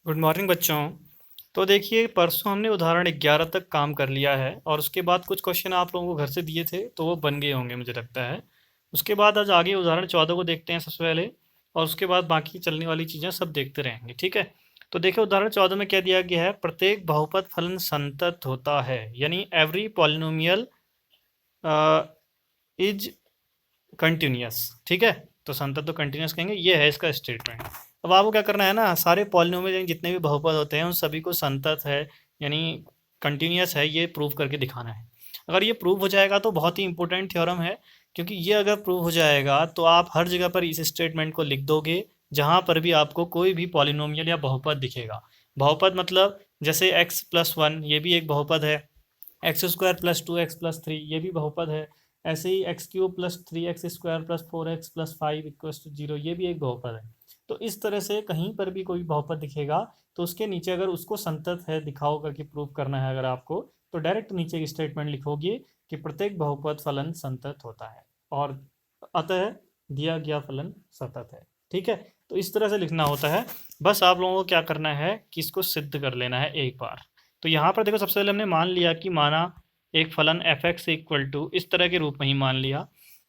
Good morning बच्चों। तो देखिए परसों हमने उदाहरण 11 तक काम कर लिया है और उसके बाद कुछ क्वेश्चन आप लोगों को घर से दिए थे तो वो बन गए होंगे मुझे लगता है। उसके बाद आज आगे उदाहरण 14 को देखते हैं सबसे पहले, और उसके बाद बाकी चलने वाली चीज़ें सब देखते रहेंगे, ठीक है। तो देखिए उदाहरण 14 में क्या दिया गया है, प्रत्येक बहुपद फलन संतत होता है, यानी एवरी पॉलिनोमियल इज कंटिन्यूअस, ठीक है। तो संतत तो कंटिन्यूअस कहेंगे, ये है इसका स्टेटमेंट। अब आपको क्या करना है ना, सारे पॉलिनोमियल जितने भी बहुपद होते हैं उन सभी को संतत है यानी कंटिन्यूअस है ये प्रूव करके दिखाना है। अगर ये प्रूव हो जाएगा तो बहुत ही इंपॉर्टेंट थ्योरम है, क्योंकि ये अगर प्रूव हो जाएगा तो आप हर जगह पर इस स्टेटमेंट को लिख दोगे जहाँ पर भी आपको कोई भी पॉलिनोमियल या बहुपद दिखेगा। बहुपद मतलब जैसे x+1 ये भी एक बहुपद है, x² + 2x + 3 ये भी बहुपद है, ऐसे ही x³ + 3x² + 4x + 5 = 0 ये भी एक बहुपद है। तो इस तरह से कहीं पर भी कोई बहुपद दिखेगा तो उसके नीचे अगर उसको संतत है दिखाओ करके प्रूव करना है अगर आपको, तो डायरेक्ट नीचे एक स्टेटमेंट लिखोगे कि प्रत्येक बहुपद फलन संतत होता है और अतः दिया गया फलन सतत है, ठीक है। तो इस तरह से लिखना होता है। बस आप लोगों को क्या करना है कि इसको सिद्ध कर लेना है एक बार। तो यहाँ पर देखो सबसे पहले हमने मान लिया कि माना एक फलन एफ एक्स इक्वल टू इस तरह के रूप में ही मान लिया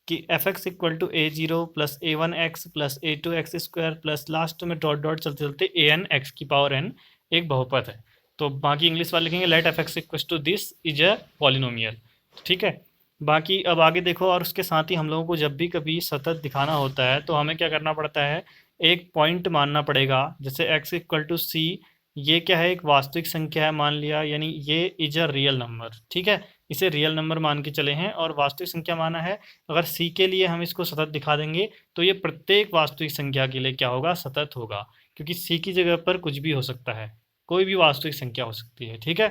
कि f x equal to a0 + a1x + a2x² plus last में डॉट डॉट चलते चलते an(x⁴n) एक बहुपद है। तो बाकी इंग्लिश वाले लिखेंगे let f x equal to this is a polynomial, ठीक है। बाकी अब आगे देखो, और उसके साथ ही हम लोगों को जब भी कभी सतत दिखाना होता है तो हमें क्या करना पड़ता है, एक पॉइंट मानना पड़ेगा। जैसे x इक्वल टू सी, ये क्या है, एक वास्तविक संख्या है मान लिया, यानी ये इज अ रियल नंबर, ठीक है। इसे रियल नंबर मान के चले हैं और वास्तविक संख्या माना है। अगर सी के लिए हम इसको सतत दिखा देंगे तो ये प्रत्येक वास्तविक संख्या के लिए क्या होगा, सतत होगा, क्योंकि सी की जगह पर कुछ भी हो सकता है, कोई भी वास्तविक संख्या हो सकती है, ठीक है।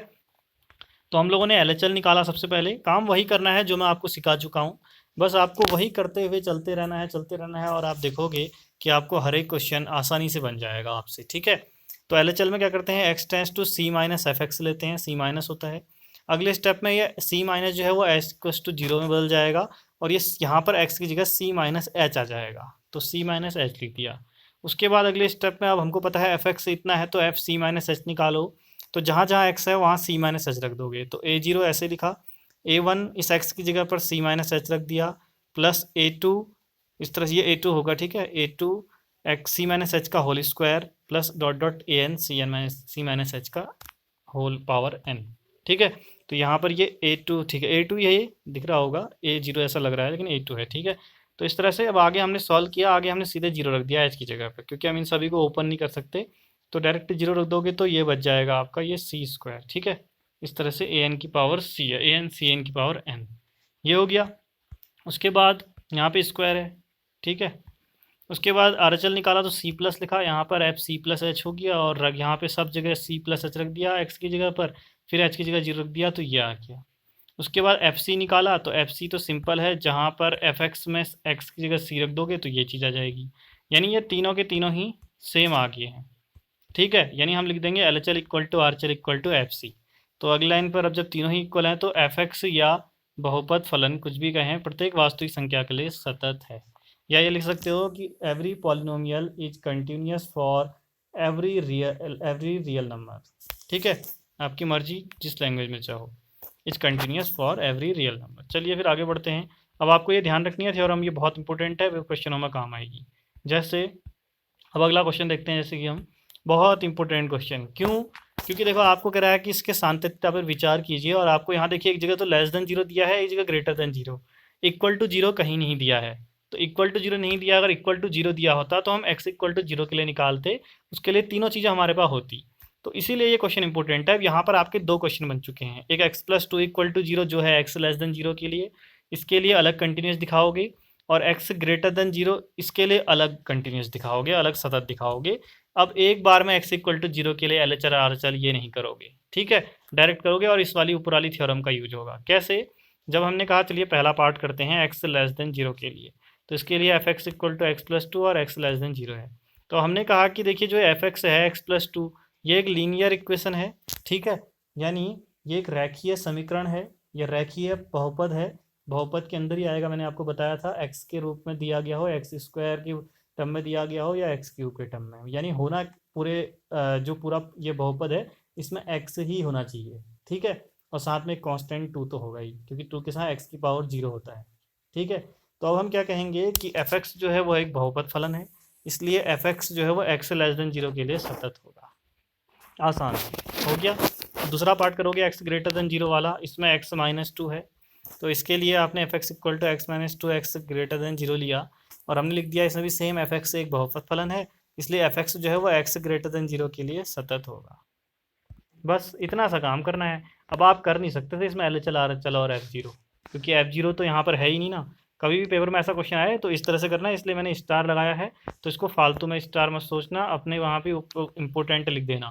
तो हम लोगों ने एलएचएल निकाला। सबसे पहले काम वही करना है जो मैं आपको सिखा चुका हूँ, बस आपको वही करते हुए चलते रहना है, चलते रहना है, और आप देखोगे कि आपको हर एक क्वेश्चन आसानी से बन जाएगा आपसे, ठीक है। तो एलएचएल में क्या करते हैं, x tends to c minus f x लेते हैं, c माइनस होता है। अगले स्टेप में ये c माइनस जो है वो s इक्वल्स टू 0 में बदल जाएगा और ये यहाँ पर x की जगह c माइनस एच आ जाएगा, तो c माइनस एच लिख दिया। उसके बाद अगले स्टेप में अब हमको पता है एफ एक्स इतना है तो एफ सी माइनस एच निकालो। तो जहाँ जहाँ एक्स है वहाँ सी माइनस एच रख दोगे, तो a0 ऐसे लिखा, a1 इस एक्स की जगह पर सी माइनस एच रख दिया, प्लस a2 इस तरह से ये a2 होगा, ठीक है। a2 x C minus H का whole square plus dot dot A N C N minus C minus H का होल पावर n, ठीक है। तो यहाँ पर ये a2, ठीक है, a2 यही दिख रहा होगा, a0 ऐसा लग रहा है लेकिन a2 है, ठीक है। तो इस तरह से अब आगे हमने सॉल्व किया, आगे हमने सीधे 0 रख दिया एच की जगह पर, क्योंकि हम इन सभी को ओपन नहीं कर सकते, तो डायरेक्ट 0 रख दोगे तो ये बच जाएगा आपका ये c², ठीक है। इस तरह से an की पावर c है, an c n की पावर n, ये हो गया। उसके बाद यहाँ पे स्क्वायर है, ठीक है। उसके बाद आरएचएल निकाला तो सी प्लस लिखा, यहाँ पर एफ सी प्लस एच हो गया, और यहाँ पे सब जगह सी प्लस एच रख दिया एक्स की जगह पर, फिर एच की जगह 0 रख दिया, तो ये आ गया। उसके बाद एफ सी निकाला, तो एफ सी तो सिंपल है, जहाँ पर एफ एक्स में एक्स की जगह सी रख दोगे तो ये चीज़ आ जाएगी, यानी ये तीनों के तीनों ही सेम आ गए हैं, ठीक है। यानी हम लिख देंगे L H L equal to R H L equal to f C. तो अगली लाइन पर अब जब तीनों ही इक्वल हैं तो एफ एक्स या बहुपद फलन कुछ भी कहें प्रत्येक वास्तविक संख्या के लिए सतत है। या ये लिख सकते हो कि every polynomial is continuous for every real number, ठीक है। आपकी मर्जी जिस लैंग्वेज में चाहो, is continuous for every real number. चलिए फिर आगे बढ़ते हैं। अब आपको ये ध्यान रखनी है थ्योरम, ये बहुत इंपॉर्टेंट है, वो क्वेश्चनों में काम आएगी। जैसे अब अगला क्वेश्चन देखते हैं, जैसे कि हम बहुत इंपॉर्टेंट क्वेश्चन, क्यों, क्योंकि देखो आपको कह रहा है कि इसके सांतत्यता पर विचार कीजिए, और आपको यहाँ देखिए एक जगह तो लेस देन 0 दिया है, एक जगह ग्रेटर देन 0, इक्वल टू 0 कहीं नहीं दिया है। तो इक्वल टू 0 नहीं दिया, अगर इक्वल टू 0 दिया होता तो हम x इक्वल टू 0 के लिए निकालते, उसके लिए तीनों चीज़ें हमारे पास होती। तो इसीलिए ये क्वेश्चन इंपॉर्टेंट है। अब यहाँ पर आपके दो क्वेश्चन बन चुके हैं, एक x+2 इक्वल टू 0 जो है x लेस देन 0 के लिए, इसके लिए अलग कंटिन्यूस दिखाओगे, और x ग्रेटर देन 0 इसके लिए अलग कंटिन्यूस दिखाओगे, अलग सतत दिखाओगे। अब एक बार में x इक्वल टू 0 के लिए L H R H L ये नहीं करोगे, ठीक है, डायरेक्ट करोगे, और इस वाली ऊपर वाली थ्योरम का यूज होगा। कैसे, जब हमने कहा चलिए पहला पार्ट करते हैं x लेस देन 0 के लिए, तो इसके लिए F x equal to x+2 और x लेस देन 0 है। तो हमने कहा कि देखिए जो एफ एक्स है x+2 ये एक लीनियर इक्वेशन है, ठीक है, यानी ये एक रेखीय समीकरण है, ये रेखीय बहुपद है, बहुपद के अंदर ही आएगा, मैंने आपको बताया था, x के रूप में दिया गया हो, x² की टर्म में दिया गया हो या x³ के टर्म में, यानी होना पूरे जो पूरा ये बहुपद है इसमें x ही होना चाहिए, ठीक है। और साथ में कांस्टेंट 2 तो होगा ही, क्योंकि 2 के साथ x की पावर 0 होता है, ठीक है। तो अब हम क्या कहेंगे कि fx जो है वो एक बहुपद फलन है, इसलिए fx जो है वो x लेस देन 0 के लिए सतत होगा। आसान हो गया। दूसरा पार्ट करोगे x ग्रेटर देन 0 वाला, इसमें x माइनस 2 है, तो इसके लिए आपने fx equal to x minus 2 x greater than 0 लिया, और हमने लिख दिया इसमें भी सेम fx एक बहुपद फलन है, इसलिए fx जो है वो x ग्रेटर देन 0 के लिए सतत होगा। बस इतना सा काम करना है। अब आप कर नहीं सकते थे इसमें LHL RHL और F0, क्योंकि F0 तो यहाँ पर है ही नहीं ना। कभी भी पेपर में ऐसा क्वेश्चन आए तो इस तरह से करना है, इसलिए मैंने स्टार लगाया है, तो इसको फालतू में स्टार मत सोचना, अपने वहाँ पे इम्पोर्टेंट लिख देना,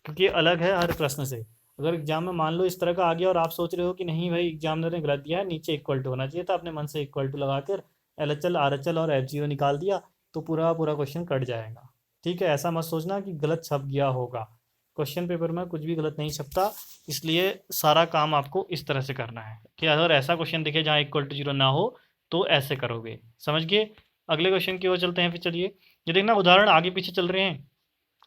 क्योंकि अलग है हर प्रश्न से। अगर एग्जाम में मान लो इस तरह का आ गया और आप सोच रहे हो कि नहीं भाई एग्जामिनर ने गलत दिया है, नीचे इक्वल टू होना चाहिए था, अपने मन से इक्वल टू लगाकर LHL RHL और F0 निकाल दिया, तो पूरा पूरा क्वेश्चन कट जाएगा, ठीक है। ऐसा मत सोचना कि गलत छप गया होगा, क्वेश्चन पेपर में कुछ भी गलत नहीं छपता, इसलिए सारा काम आपको इस तरह से करना है कि अगर ऐसा क्वेश्चन दिखे जहाँ इक्वल टू 0 ना हो तो ऐसे करोगे, समझ गए। अगले क्वेश्चन की ओर चलते हैं। फिर चलिए, ये देखना उदाहरण आगे पीछे चल रहे हैं।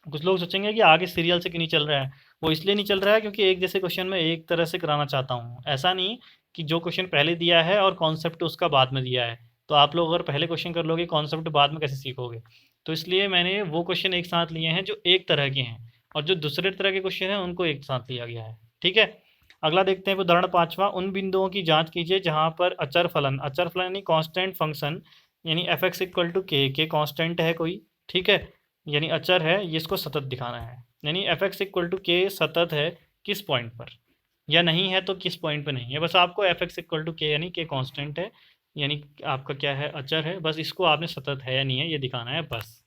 कुछ लोग सोचेंगे कि आगे सीरियल से क्यों नहीं चल रहा है, वो इसलिए नहीं चल रहा है क्योंकि एक जैसे क्वेश्चन में एक तरह से कराना चाहता हूँ। ऐसा नहीं कि जो क्वेश्चन पहले दिया है और कॉन्सेप्ट उसका बाद में दिया है, तो आप लोग अगर पहले क्वेश्चन कर लोगे कॉन्सेप्ट बाद में कैसे सीखोगे। तो इसलिए मैंने वो क्वेश्चन एक साथ लिए हैं जो एक तरह के हैं, और जो दूसरे तरह के क्वेश्चन हैं उनको एक साथ लिया गया है, ठीक है। अगला देखते हैं उदाहरण 5वां। उन बिंदुओं की जांच कीजिए जहां पर अचर फलन यानी कांस्टेंट फंक्शन यानी एफ एक्स इक्वल टू के कांस्टेंट है कोई, ठीक है, यानी अचर है, ये इसको सतत दिखाना है। यानी एफ एक्स इक्वल टू के सतत है किस पॉइंट पर, या नहीं है तो किस पॉइंट पर नहीं है। बस आपको एफ एक्स इक्वल टू के यानी के कांस्टेंट है, यानी आपका क्या है, अचर है, बस इसको आपने सतत है या नहीं है ये दिखाना है बस,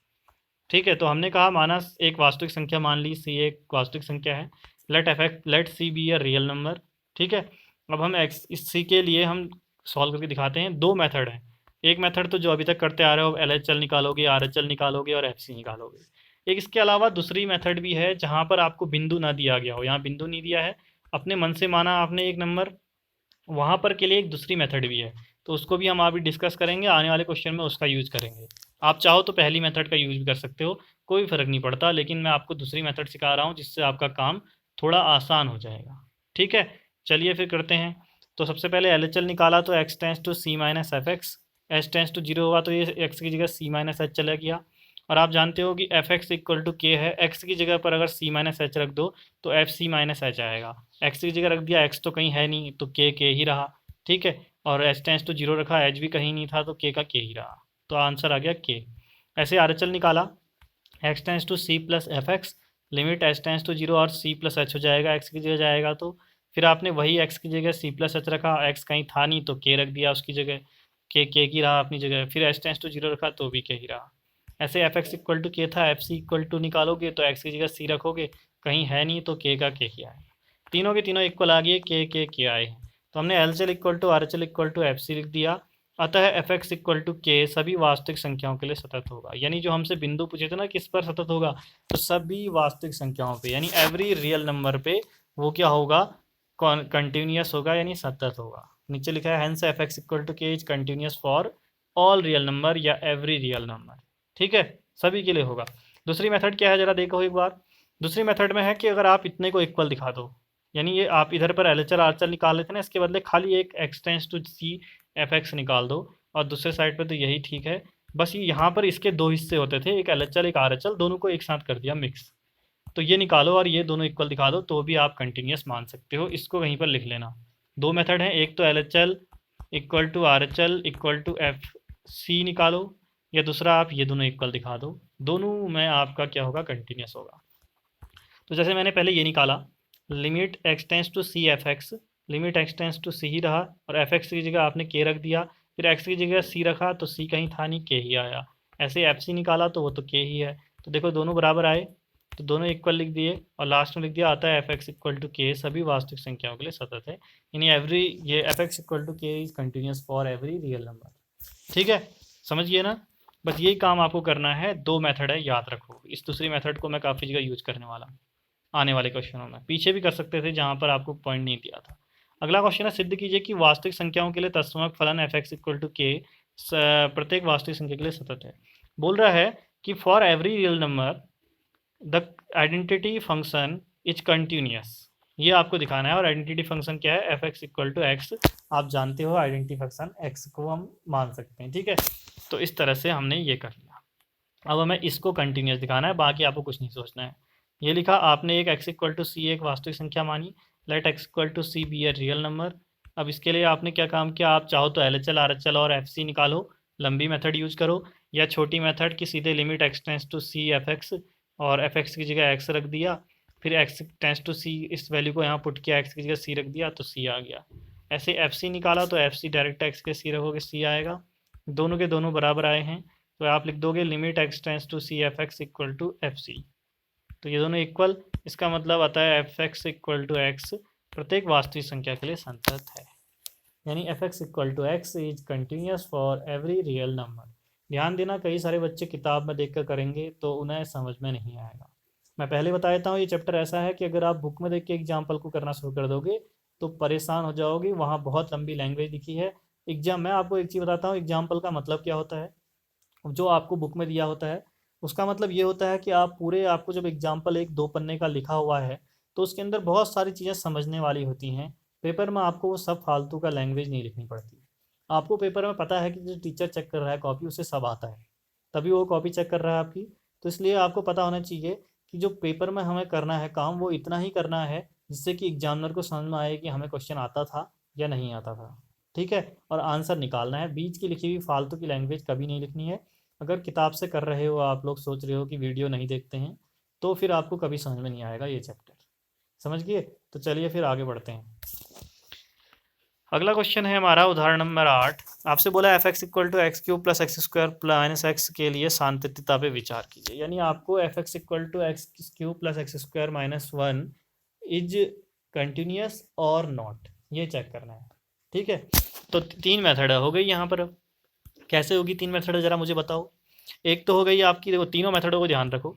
ठीक है। तो हमने कहा माना एक वास्तविक संख्या मान ली सी एक वास्तविक संख्या है, let C be a real number, ठीक है। अब हम एक्स इस सी के लिए हम सॉल्व करके दिखाते हैं। दो मेथड हैं, एक मेथड तो जो अभी तक करते आ रहे हो, LHL निकालोगे, RHL निकालोगे और FC निकालोगे। एक इसके अलावा दूसरी मेथड भी है जहाँ पर आपको बिंदु ना दिया गया हो, यहाँ बिंदु नहीं दिया है, अपने मन से माना आपने एक नंबर, वहाँ पर के लिए एक दूसरी मेथड भी है, तो उसको भी हम अभी डिस्कस करेंगे, आने वाले क्वेश्चन में उसका यूज़ करेंगे। आप चाहो तो पहली मेथड का यूज़ भी कर सकते हो, कोई फ़र्क नहीं पड़ता, लेकिन मैं आपको दूसरी मेथड सिखा रहा हूँ जिससे आपका काम थोड़ा आसान हो जाएगा, ठीक है। चलिए फिर करते हैं। तो सबसे पहले LHL निकाला तो x tends to c minus f x, H tends to 0 हुआ तो ये x की जगह c माइनस एच चला गया। और आप जानते हो कि एफ एक्स इक्वल टू के है, x की जगह पर अगर c माइनस एच रख दो तो एफ सी माइनस एच आएगा। x की जगह रख दिया, x तो कहीं है नहीं तो के ही रहा, ठीक है। और एच टेंस टू 0 रखा, एच भी कहीं नहीं था तो के का के ही रहा, तो आंसर आ गया के। ऐसे RHL निकाला, x tends to C plus f x, limit H tends to 0 और सी प्लस एच हो जाएगा, एक्स की जगह जाएगा तो। फिर आपने वही एक्स की जगह सी प्लस एच रखा, एक्स कहीं था नहीं तो के रख दिया उसकी जगह, के की रहा अपनी जगह। फिर एच टेंस टू 0 रखा तो भी के ही रहा। ऐसे एफ एक्स इक्वल टू के था, एफ सी इक्वल टू निकालोगे तो एक्स की जगह सी रखोगे, कहीं है नहीं तो के का के ही आएगा। तीनों के तीनों इक्वल आ गए, के आए हैं, तो हमने L H equal to R H L equal to f C लिख दिया। अतः एफ एक्स इक्वल टू के सभी वास्तविक संख्याओं के लिए सतत होगा। यानी जो हमसे बिंदु पूछे थे ना किस पर सतत होगा, तो सभी वास्तविक संख्याओं पे, यानी एवरी रियल नंबर पे वो क्या होगा, कंटिन्यूस होगा, यानी सतत होगा। नीचे लिखा है hence F x equal to k is continuous for all real number या एवरी रियल नंबर, ठीक है, सभी के लिए होगा। दूसरी मेथड क्या है जरा देखो एक बार। दूसरी मेथड में है कि अगर आप इतने को इक्वल दिखा दो, यानी ये आप इधर पर LHL RHL निकाल लेते ना, इसके बदले खाली एक x tends to C F x निकाल दो, और दूसरे साइड पे तो यही ठीक है। बस ये यहाँ पर इसके दो हिस्से होते थे, एक LHL एक RHL, दोनों को एक साथ कर दिया मिक्स, तो ये निकालो और ये दोनों इक्वल दिखा दो तो भी आप कंटिन्यूस मान सकते हो। इसको कहीं पर लिख लेना। दो मेथड हैं, एक तो LHL equal to RHL equal to f C निकालो, या दूसरा आप ये दोनों इक्वल दिखा दो, दोनों में आपका क्या होगा, कंटिन्यूस होगा। तो जैसे मैंने पहले ये निकाला, limit x tends to C F x, limit x tends to c ही रहा, और एफ एक्स की जगह आपने के रख दिया, फिर एक्स की जगह सी रखा तो सी कहीं था नहीं, के ही आया। ऐसे एफ सी निकाला तो वो तो के ही है, तो देखो दोनों बराबर आए, तो दोनों इक्वल लिख दिए, और लास्ट में लिख दिया आता है एफ एक्स इक्वल टू के सभी वास्तविक संख्याओं के लिए सतत है, यानी एवरी ये F x equal to k is continuous for every real number, ठीक है, समझिए ना। बस यही काम आपको करना है, दो मेथड है याद रखो। इस दूसरी मेथड को मैं काफ़ी जगह यूज करने वाला हूँ आने वाले क्वेश्चनों में, पीछे भी कर सकते थे जहाँ पर आपको पॉइंट नहीं दिया था। अगला क्वेश्चन है, सिद्ध कीजिए कि वास्तविक संख्याओं के लिए तत्समक फलन एफ एक्स इक्वल टू के प्रत्येक वास्तविक संख्या के लिए सतत है। बोल रहा है कि for every real number the identity function is continuous, ये आपको दिखाना है। और आइडेंटिटी फंक्शन क्या है, f x equal to x, आप जानते हो आइडेंटिटी फंक्शन एक्स को हम मान सकते हैं, ठीक है। तो इस तरह से हमने ये कर लिया। अब हमें इसको कंटिन्यूस दिखाना है, बाकी आपको कुछ नहीं सोचना है। ये लिखा आपने, एक एक्स इक्वल टू सी एक वास्तविक संख्या मानी, let x equal to C be a real number. अब इसके लिए आपने क्या काम किया, आप चाहो तो L H L R H L और एफ सी निकालो, लंबी मेथड यूज करो, या छोटी मेथड की सीधे limit x tends to C F x, और एफ एक्स की जगह एक्स रख दिया, फिर एक्स टेंस टू सी इस वैल्यू को यहाँ पुट किया, एक्स की जगह सी रख दिया तो सी आ गया। ऐसे एफ सी निकाला तो एफ सी डायरेक्ट एक्स के सी रखोगे सी आएगा। दोनों के दोनों बराबर आए हैं तो आप लिख दोगे limit x tends to C F x equal to f C. तो ये दोनों इक्वल, इसका मतलब आता है f x equal to x प्रत्येक वास्तविक संख्या के लिए संतत है, यानी f x equal to x is continuous for every real number. ध्यान देना, कई सारे बच्चे किताब में देखकर करेंगे तो उन्हें समझ में नहीं आएगा। मैं पहले बता देता हूँ, ये चैप्टर ऐसा है कि अगर आप बुक में देख के एग्जाम्पल को करना शुरू कर दोगे तो परेशान हो जाओगे, वहाँ बहुत लंबी लैंग्वेज लिखी है। एग्जाम मैं आपको एक चीज़ बताता हूँ, एग्जाम्पल का मतलब क्या होता है। जो आपको बुक में दिया होता है उसका मतलब ये होता है कि आप पूरे, आपको जब एग्जाम्पल एक 2 पन्ने का लिखा हुआ है तो उसके अंदर बहुत सारी चीज़ें समझने वाली होती हैं। पेपर में आपको वो सब फालतू का लैंग्वेज नहीं लिखनी पड़ती। आपको पेपर में पता है कि जो टीचर चेक कर रहा है कॉपी, उसे सब आता है, तभी वो कॉपी चेक कर रहा है आपकी। तो इसलिए आपको पता होना चाहिए कि जो पेपर में हमें करना है काम, वो इतना ही करना है जिससे कि एग्जामिनर को समझ में आए कि हमें क्वेश्चन आता था या नहीं आता था, ठीक है। और आंसर निकालना है, बीच की लिखी हुई फालतू की लैंग्वेज कभी नहीं लिखनी है। अगर किताब से कर रहे हो, आप लोग सोच रहे हो कि वीडियो नहीं देखते हैं, तो फिर आपको कभी समझ में नहीं आएगा ये चैप्टर, समझ गए। तो चलिए फिर आगे बढ़ते हैं। अगला क्वेश्चन है हमारा उदाहरण नंबर 8। आपसे बोला f x equal to x cube plus x square minus x के लिए सांतत्यता पे विचार कीजिए। यानी आपको f x equal to x cube plus x square minus 1 is continuous और नॉट, ये चेक करना है, ठीक है। तो 3 मेथड हो गई यहाँ पर। अब कैसे होगी 3 मेथड, ज़रा मुझे बताओ। एक तो हो गई आपकी, देखो तीनों मेथडों को ध्यान रखो,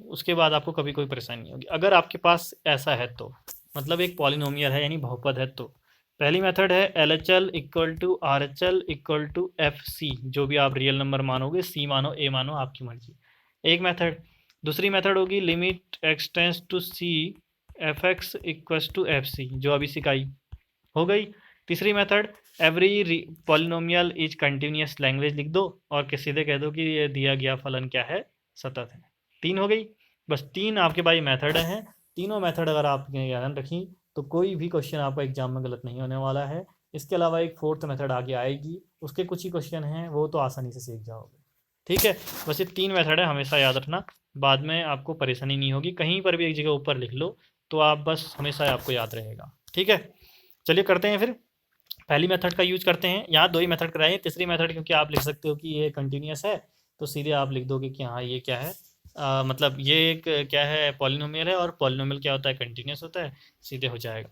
उसके बाद आपको कभी कोई परेशानी नहीं होगी। अगर आपके पास ऐसा है तो मतलब एक पॉलिनोमियल है यानी बहुपद है, तो पहली मेथड है L H L equal to R H L equal to f C, जो भी आप रियल नंबर मानोगे, सी मानो ए मानो आपकी मर्जी, एक मेथड। दूसरी मेथड होगी limit x tends to C F x equal to f C, जो अभी सिखाई, हो गई। तीसरी method every polynomial is continuous, language लिख दो और के सीधे कह दो कि ये दिया गया फलन क्या है, सतत है। 3 हो गई, बस 3 आपके पास मेथड हैं। तीनों मेथड अगर आपने ध्यान रखी तो कोई भी क्वेश्चन आपका एग्जाम में गलत नहीं होने वाला है। इसके अलावा एक 4th मेथड आगे आएगी, उसके कुछ ही क्वेश्चन हैं, वो तो आसानी से सीख जाओगे, ठीक है। बस ये 3 मेथड है, हमेशा याद रखना, बाद में आपको परेशानी नहीं होगी। कहीं पर भी एक जगह ऊपर लिख लो तो आप बस हमेशा आपको याद रहेगा, ठीक है। चलिए करते हैं फिर, पहली मेथड का यूज करते हैं। यहाँ 2 ही मेथड कराए, तीसरी मेथड क्योंकि आप लिख सकते हो कि ये कंटिन्यूस है तो सीधे आप लिख दोगे कि हाँ ये क्या है, मतलब ये एक क्या है, पॉलिनोमियल है, और पॉलिनोमियल क्या होता है, कंटिन्यूस होता है, सीधे हो जाएगा।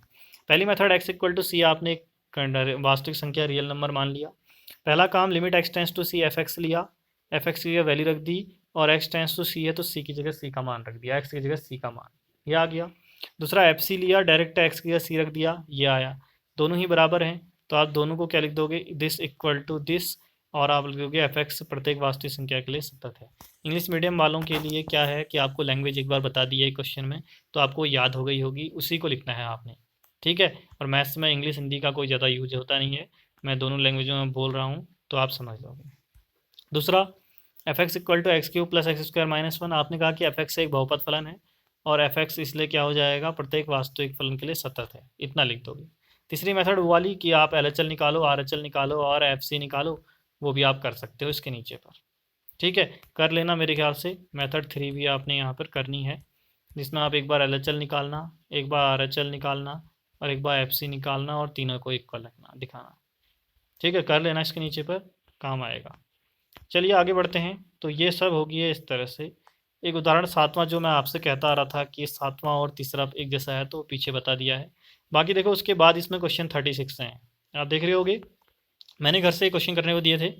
पहली मेथड एक्स इक्वल टू सी, आपने एक वास्तविक संख्या रियल नंबर मान लिया। पहला काम limit x tends to C F x लिया, एफ एक्स की वैल्यू रख दी, और एक्स टेंस टू सी है तो सी की जगह सी का मान रख दिया, एक्स की जगह सी का मान, ये आ गया। दूसरा एफ सी लिया, डायरेक्ट एक्स की जगह सी रख दिया, ये आया। दोनों ही बराबर हैं तो आप दोनों को क्या लिख दोगे, दिस इक्वल टू दिस, और आप लिखोगे एफ एक्स प्रत्येक वास्तविक संख्या के लिए सतत है। इंग्लिश मीडियम वालों के लिए क्या है कि आपको लैंग्वेज एक बार बता दी है क्वेश्चन में तो आपको याद हो गई होगी, उसी को लिखना है आपने, ठीक है। और मैथ्स में इंग्लिश हिंदी का कोई ज़्यादा यूज होता नहीं है, मैं दोनों लैंग्वेजों में बोल रहा हूँ तो आप समझ लोगे। दूसरा f x equal to x cube plus x square minus 1, आपने कहा कि एफ एक्स एक बहुपद फलन है और एफ एक्स इसलिए क्या हो जाएगा, प्रत्येक वास्तविक फलन के लिए सतत है, इतना लिख दोगे। तीसरी मेथड वो वाली कि आप एल एच एल निकालो, आर एच एल निकालो और एफ सी निकालो, वो भी आप कर सकते हो इसके नीचे पर, ठीक है, कर लेना। मेरे ख्याल से मेथड 3 भी आपने यहाँ पर करनी है, जिसमें आप एक बार एल एच एल निकालना, एक बार आर एच एल निकालना और एक बार एफ सी निकालना और तीनों को इक्वल रखना दिखाना, ठीक है, कर लेना, इसके नीचे पर काम आएगा। चलिए आगे बढ़ते हैं। तो ये सब हो गया इस तरह से। एक उदाहरण 7वां जो मैं आपसे कहता आ रहा था कि 7वां और तीसरा एक जैसा है तो पीछे बता दिया है। बाकी देखो उसके बाद इसमें क्वेश्चन 36 हैं, आप देख रहे होगे, मैंने घर से क्वेश्चन करने को दिए थे।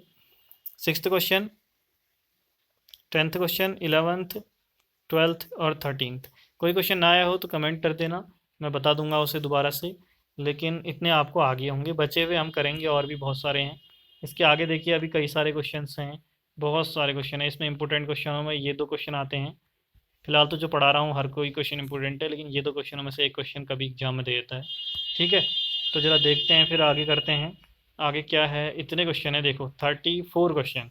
6th question, 10th question, 11th, 12th और 13th। कोई क्वेश्चन ना आया हो तो कमेंट कर देना, मैं बता दूंगा उसे दोबारा से, लेकिन इतने आपको आगे होंगे, बचे हुए हम करेंगे और भी बहुत सारे हैं। इसके आगे देखिए अभी कई सारे क्वेश्चन हैं, बहुत सारे क्वेश्चन हैं इसमें। इंपॉर्टेंट क्वेश्चनों में ये 2 क्वेश्चन आते हैं, फिलहाल तो जो पढ़ा रहा हूँ हर कोई क्वेश्चन इंपॉर्टेंट है, लेकिन ये दो क्वेश्चनों में से एक क्वेश्चन कभी एग्जाम में दे देता है। ठीक है, तो ज़रा देखते हैं फिर आगे करते हैं। आगे क्या है, इतने क्वेश्चन है देखो 34 क्वेश्चन।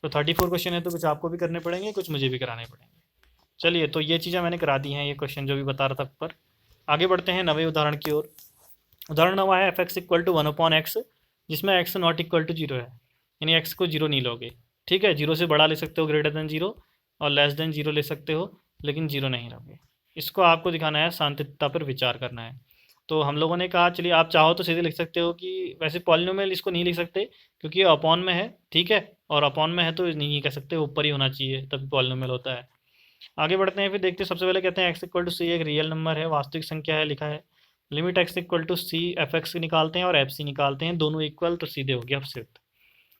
तो 34 क्वेश्चन है तो कुछ आपको भी करने पड़ेंगे, कुछ मुझे भी कराने पड़ेंगे। चलिए, तो ये चीज़ें मैंने करा दी हैं, ये क्वेश्चन जो भी बता रहा था पर। आगे बढ़ते हैं नवे उदाहरण की ओर। उदाहरण नवा है f x equal to 1/x, जिसमें x not equal to zero है, यानी एक्स को जीरो नहीं लोगे। ठीक है, जीरो से बड़ा ले सकते हो ग्रेटर देन जीरो, और लेस देन जीरो ले सकते हो, लेकिन जीरो नहीं लोगे। इसको आपको दिखाना है, शांतिता पर विचार करना है। तो हम लोगों ने कहा चलिए आप चाहो तो सीधे लिख सकते हो कि वैसे पॉलिनोमियल इसको नहीं लिख सकते क्योंकि ये अपॉन में है। ठीक है, और अपॉन में है तो नहीं कह सकते, ऊपर ही होना चाहिए तभी पॉलिनोमियल होता है। आगे बढ़ते हैं, फिर देखते हैं। सबसे पहले कहते हैं एक्स इक्वल टू सी एक रियल नंबर है, वास्तविक संख्या है, लिखा है। Limit x equal to C F x निकालते हैं और एफ सी निकालते हैं, दोनों इक्वल, तो सीधे हो गया अपसित।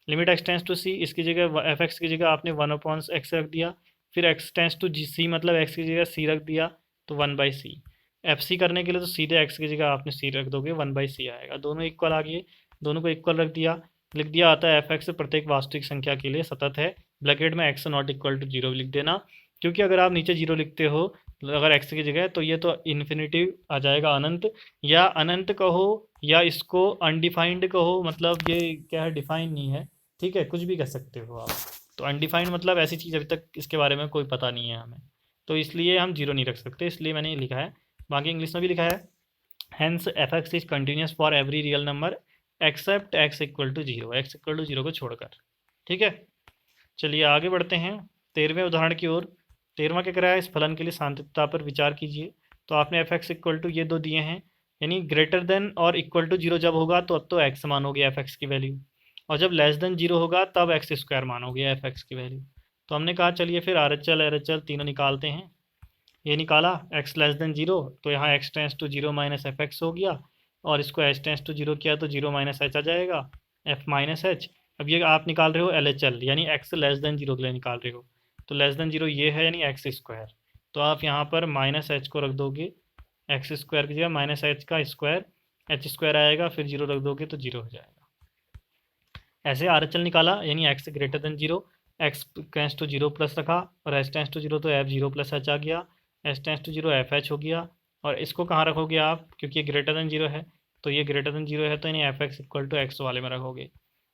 लिमिट एक्स टेंस टू सी, इसकी जगह एफ एक्स की जगह आपने 1/x रख दिया। फिर एक्स टेंस टू जी सी, मतलब एक्स की जगह सी रख दिया, तो 1/c। एफ सी करने के लिए तो सीधे एक्स की जगह आपने सी रख दोगे, 1/c आएगा। दोनों इक्वल आ गए, दोनों को इक्वल रख दिया, लिख दिया आता है एफ एक्स प्रत्येक वास्तविक संख्या के लिए सतत है। ब्रैकेट में x not equal to zero लिख देना, क्योंकि अगर आप नीचे जीरो लिखते हो अगर एक्स की जगह, तो ये तो इन्फिनिटिव आ जाएगा, अनंत, या अनंत कहो या इसको अनडिफाइंड कहो, मतलब ये क्या है, डिफाइन नहीं है। ठीक है, कुछ भी कह सकते हो आप। तो अनडिफाइंड मतलब ऐसी चीज़ अभी तक इसके बारे में कोई पता नहीं है हमें, तो इसलिए हम जीरो नहीं रख सकते, इसलिए मैंने लिखा है। बाकी इंग्लिश में भी लिखा है, hence f x is continuous for every real number except x equal to zero, x equal to zero को छोड़कर। ठीक है, चलिए आगे बढ़ते हैं 13वें उदाहरण की ओर। 13वां क्या कराया, इस फलन के लिए शांतिता पर विचार कीजिए। तो आपने एफ एक्स इक्वल टू ये दो दिए हैं, यानी ग्रेटर देन और इक्वल टू जीरो जब होगा तो अब तो एक्स मानोगे एफ एक्स की वैल्यू, और जब लेस देन जीरो होगा तब एक्स स्क्वायर मानोगे एफ एक्स की वैल्यू। तो हमने कहा चलिए फिर आर एच एल तीनों निकालते हैं। ये निकाला एक्स लेस देन जीरो, तो यहाँ x tends to zero minus f x हो गया, और इसको एच टेंस टू जीरो किया तो जीरो माइनस एच आ जाएगा, एफ माइनस एच। अब ये आप निकाल रहे हो एल एच एल, यानी एक्स लेस देन जीरो के लिए निकाल रहे हो, तो लेस देन जीरो ये है, यानी एक्स स्क्वायर। तो आप यहाँ पर माइनस एच को रख दोगे, एक्स स्क्वायर की जगह माइनस एच का स्क्वायर, एच स्क्वायर आएगा, फिर जीरो रख दोगे तो जीरो हो जाएगा। ऐसे आर एच एल निकाला, यानी x greater than zero, x tends to zero plus रखा, और एच टेंस टू जीरो तो एफ जीरो प्लस एच आ गया, H tends to zero f H हो गया। और इसको कहाँ रखोगे आप, क्योंकि ये ग्रेटर देन जीरो है, तो ये ग्रेटर देन जीरो है तो यानी f x equal to x वाले में रखोगे।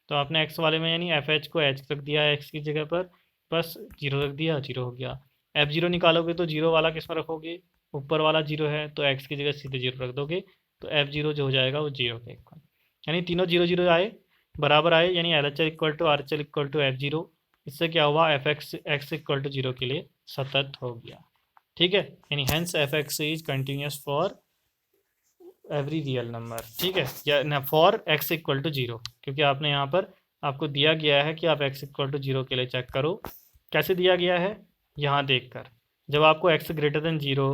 तो आपने एक्स वाले में यानी एफ एच को एच रख दिया एक्स की जगह पर, बस जीरो रख दिया, जीरो हो गया। एफ जीरो निकालोगे तो जीरो वाला किस में रखोगे, ऊपर वाला जीरो है तो एक्स की जगह सीधे जीरो रख दोगे, तो एफ जीरो जो हो जाएगा वो जीरो के इक्वल, यानी तीनों जीरो जीरो आए, बराबर आए, यानी L H L equal to R H L equal to f zero. इससे क्या हुआ, f x x equal to zero के लिए सतत हो गया। ठीक है, यानी hence f x is continuous for every real number. ठीक है, या ना for x equal to zero, क्योंकि आपने यहाँ पर आपको दिया गया है कि आप एक्स इक्वल टू जीरो के लिए चेक करो। कैसे दिया गया है, यहाँ देख कर, जब आपको x greater than zero,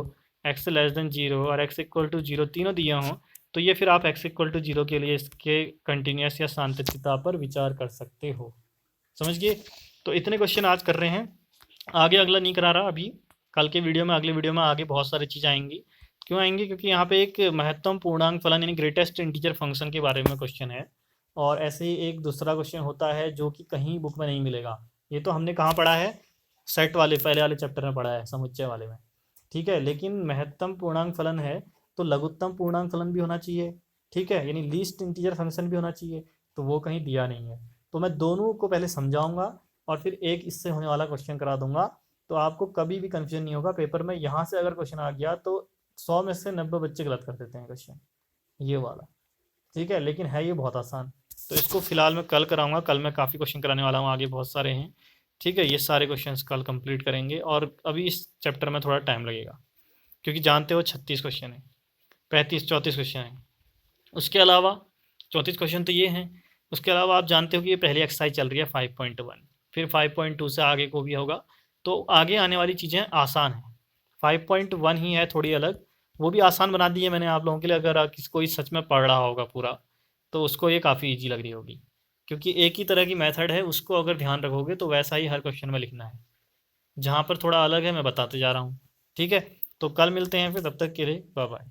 x less than zero और एक्स इक्वल टू जीरो तीनों दिए हों, तो ये फिर आप एक्स इक्वल टू जीरो के लिए इसके कंटिन्यूस या शांतता पर विचार कर सकते हो। समझ गए। तो इतने क्वेश्चन आज कर रहे हैं, आगे अगला नहीं करा रहा अभी, कल के वीडियो में, अगले वीडियो में आगे बहुत सारी चीज़ें आएंगी। क्यों आएंगी, क्योंकि यहाँ पे एक महत्तम पूर्णांक फलन यानी ग्रेटेस्ट इंटीजर फंक्शन के बारे में क्वेश्चन है, और ऐसे ही एक दूसरा क्वेश्चन होता है जो कि कहीं बुक में नहीं मिलेगा। ये तो हमने कहाँ पढ़ा है, सेट वाले पहले वाले चैप्टर में पढ़ा है, समुच्चय वाले में। ठीक है, लेकिन महत्तम पूर्णांक फलन है तो लघुत्तम पूर्णांक फलन भी होना चाहिए। ठीक है, यानी लीस्ट इंटीजर फंक्शन भी होना चाहिए, तो वो कहीं दिया नहीं है। तो मैं दोनों को पहले समझाऊंगा और फिर एक इससे होने वाला क्वेश्चन करा दूंगा, तो आपको कभी भी कंफ्यूजन नहीं होगा। पेपर में यहाँ से अगर क्वेश्चन आ गया तो 100 में से 90 बच्चे गलत कर देते हैं क्वेश्चन, ये वाला। ठीक है, लेकिन है ये बहुत आसान। तो इसको फिलहाल मैं कल कराऊंगा, कल मैं काफ़ी क्वेश्चन कराने वाला हूँ, आगे बहुत सारे हैं। ठीक है, ये सारे क्वेश्चंस कल कंप्लीट करेंगे, और अभी इस चैप्टर में थोड़ा टाइम लगेगा, क्योंकि जानते हो 36 क्वेश्चन है, 34 क्वेश्चन है। उसके अलावा 34 क्वेश्चन तो ये हैं, उसके अलावा आप जानते हो कि ये पहली एक्सरसाइज चल रही है 5.1, फिर 5.2 से आगे को भी होगा, तो आगे आने वाली चीज़ें आसान हैं। 5.1 ही है थोड़ी अलग, वो भी आसान बना दी है मैंने आप लोगों के लिए। अगर किसी कोई सच में पढ़ रहा होगा पूरा, तो उसको ये काफ़ी ईजी लग रही होगी, क्योंकि एक ही तरह की मेथड है, उसको अगर ध्यान रखोगे तो वैसा ही हर क्वेश्चन में लिखना है। जहाँ पर थोड़ा अलग है मैं बताते जा रहा हूँ। ठीक है, तो कल मिलते हैं फिर, तब तक के लिए बाय बाय।